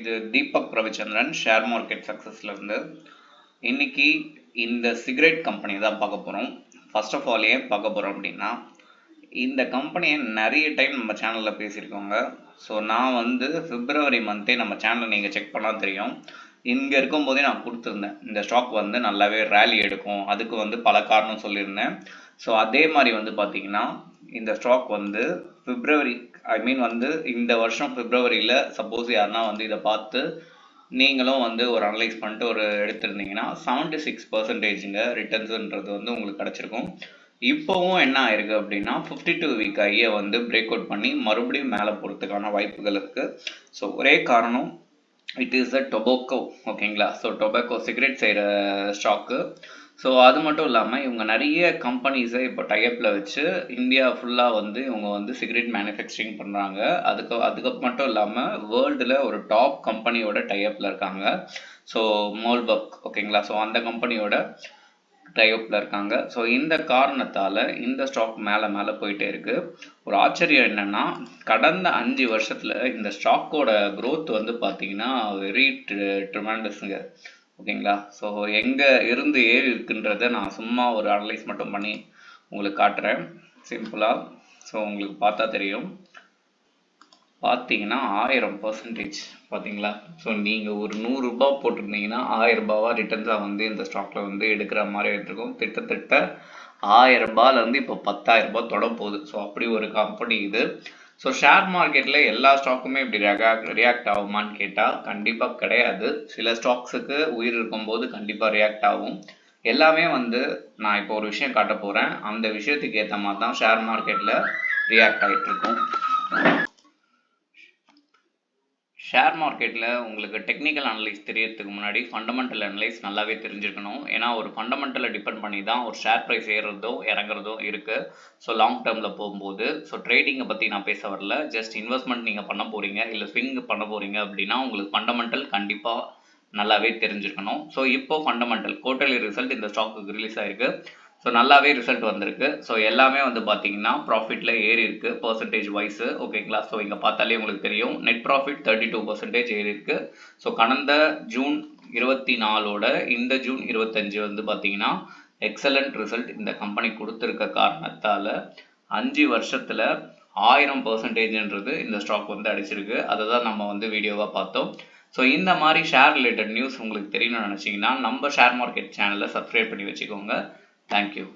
இது Deepak Ravichandran share market சக்ஸஸ்ல இருந்து. இன்னைக்கு இந்த சிகரெட் கம்பெனி தான் பார்க்க போகிறோம். ஃபர்ஸ்ட் ஆஃப் ஆல் ஏன் பார்க்க போகிறோம் அப்படின்னா, இந்த கம்பெனியை நிறைய டைம் நம்ம சேனலில் பேசியிருக்கோங்க. ஸோ நான் பிப்ரவரி மந்த்தே நம்ம சேனலை நீங்கள் செக் பண்ணால் தெரியும். இங்கே இருக்கும்போதே நான் கொடுத்துருந்தேன், இந்த ஸ்டாக் நல்லாவே ரேலி எடுக்கும், அதுக்கு பல காரணம் சொல்லியிருந்தேன். ஸோ அதே மாதிரி பார்த்தீங்கன்னா இந்த ஸ்டாக் பிப்ரவரி இந்த வருஷம் பிப்ரவரியில் சப்போஸ் யாருன்னா இதை பார்த்து நீங்களும் ஒரு அனலைஸ் பண்ணிட்டு ஒரு எடுத்திருந்தீங்கன்னா 76% ரிட்டர்ன்ஸுன்றது உங்களுக்கு கிடச்சிருக்கும். இப்போவும் என்ன ஆயிருக்கு அப்படின்னா 52 வீக் ஐயை பிரேக் அவுட் பண்ணி மறுபடியும் மேலே போகிறதுக்கான வாய்ப்புகள் இருக்குது. ஸோ ஒரே காரணம், இட் இஸ் அ டொபாக்கோ. ஓகேங்களா? ஸோ டொபாக்கோ சிகரெட் செய்கிற ஸ்டாக்கு. ஸோ அது மட்டும் இல்லாமல் இவங்க நிறைய கம்பெனிஸை இப்போ டைப்பில் வச்சு இந்தியா ஃபுல்லாக இவங்க சிகரெட் மேனுஃபேக்சரிங் பண்ணுறாங்க. அதுக்கு மட்டும் இல்லாமல் வேர்ல்டில் ஒரு டாப் கம்பெனியோட டைப்பில் இருக்காங்க. ஸோ மோல்பக், ஓகேங்களா? ஸோ அந்த கம்பெனியோட டைப்பில் இருக்காங்க. ஸோ இந்த காரணத்தால் இந்த ஸ்டாக் மேலே போயிட்டே இருக்கு. ஒரு ஆச்சரியம் என்னன்னா, கடந்த 5 வருஷத்தில் இந்த ஸ்டாக்கோட க்ரோத் பார்த்தீங்கன்னா வெரி ட்ரிமெண்டஸ்ங்க. ஓகேங்களா? ஸோ எங்கே இருந்து ஏறி இருக்குன்றதை நான் சும்மா ஒரு அனலைஸ் மட்டும் பண்ணி உங்களுக்கு காட்டுறேன் சிம்பிளாக. ஸோ உங்களுக்கு பார்த்தா தெரியும். பார்த்தீங்கன்னா 1000% பார்த்தீங்களா? ஸோ நீங்கள் ஒரு 100 ரூபாய் போட்டிருந்தீங்கன்னா 1000 ரூபாவா ரிட்டர்ன்ஸாக இந்த ஸ்டாக்கில் எடுக்கிற மாதிரி எடுத்துருக்கோம். கிட்டத்தட்ட 1000 ரூபாயிலேருந்து இப்போ 10,000 ரூபாய் தொட போகுது. ஸோ அப்படி ஒரு கம்பெனி இது. ஸோ ஷேர் மார்க்கெட்டில் எல்லா ஸ்டாக்குமே இப்படி ரியாக்ட் ஆகுமான்னு கேட்டால் கண்டிப்பாக கிடையாது. சில ஸ்டாக்ஸுக்கு உயிர் இருக்கும்போது கண்டிப்பாக ரியாக்ட் ஆகும். எல்லாமே நான் இப்போ ஒரு விஷயம் காட்ட போகிறேன், அந்த விஷயத்துக்கு ஏற்ற மாதிரி தான் ஷேர் மார்க்கெட்டில் ரியாக்ட் ஆகிட்டு இருக்கும். ஷேர் மார்க்கெட்டில் உங்களுக்கு டெக்னிக்கல் அனலைஸ் தெரியறதுக்கு முன்னாடி ஃபண்டமெண்டல் அனலைஸ் நல்லாவே தெரிஞ்சிருக்கணும். ஏன்னா ஒரு ஃபண்டமெண்டலை டிபெண்ட் பண்ணி தான் ஒரு ஷேர் ப்ரைஸ் ஏறுறதோ இறங்குறதோ இருக்குது. ஸோ லாங் டேர்மில் போகும்போது ஸோ ட்ரேடிங்கை பற்றி நான் பேச வரல. ஜஸ்ட் இன்வெஸ்ட்மெண்ட் நீங்கள் பண்ண போகிறீங்க இல்லை ஸ்விங் பண்ண போகிறீங்க அப்படின்னா உங்களுக்கு ஃபண்டமெண்டல் கண்டிப்பாக நல்லாவே தெரிஞ்சிருக்கணும். ஸோ இப்போ ஃபண்டமெண்டல் குவார்ட்டர்லி ரிசல்ட் இந்த ஸ்டாக்குக்கு ரிலீஸ் ஆயிருக்கு. ஸோ நல்லாவே ரிசல்ட் வந்திருக்கு. ஸோ எல்லாமே பார்த்தீங்கன்னா ப்ராஃபிட்டில் ஏறி இருக்கு பர்சன்டேஜ் வைஸு. ஓகேங்களா? ஸோ இங்கே பார்த்தாலே உங்களுக்கு தெரியும், நெட் ப்ராஃபிட் 32% ஏறி இருக்கு. ஸோ கடந்த ஜூன் 24ஓட இந்த ஜூன் 25 பார்த்தீங்கன்னா எக்ஸலண்ட் ரிசல்ட் இந்த கம்பெனி கொடுத்துருக்க காரணத்தால் 5 வருஷத்தில் 1000%ன்றது இந்த ஸ்டாக் அடிச்சிருக்கு. அதை தான் நம்ம வீடியோவாக பார்த்தோம். ஸோ இந்த மாதிரி ஷேர் ரிலேட்டட் நியூஸ் உங்களுக்கு தெரியணும்னு நினச்சிங்கன்னா நம்ம ஷேர் மார்க்கெட் சேனலை சப்ஸ்கிரைப் பண்ணி வச்சுக்கோங்க. Thank you.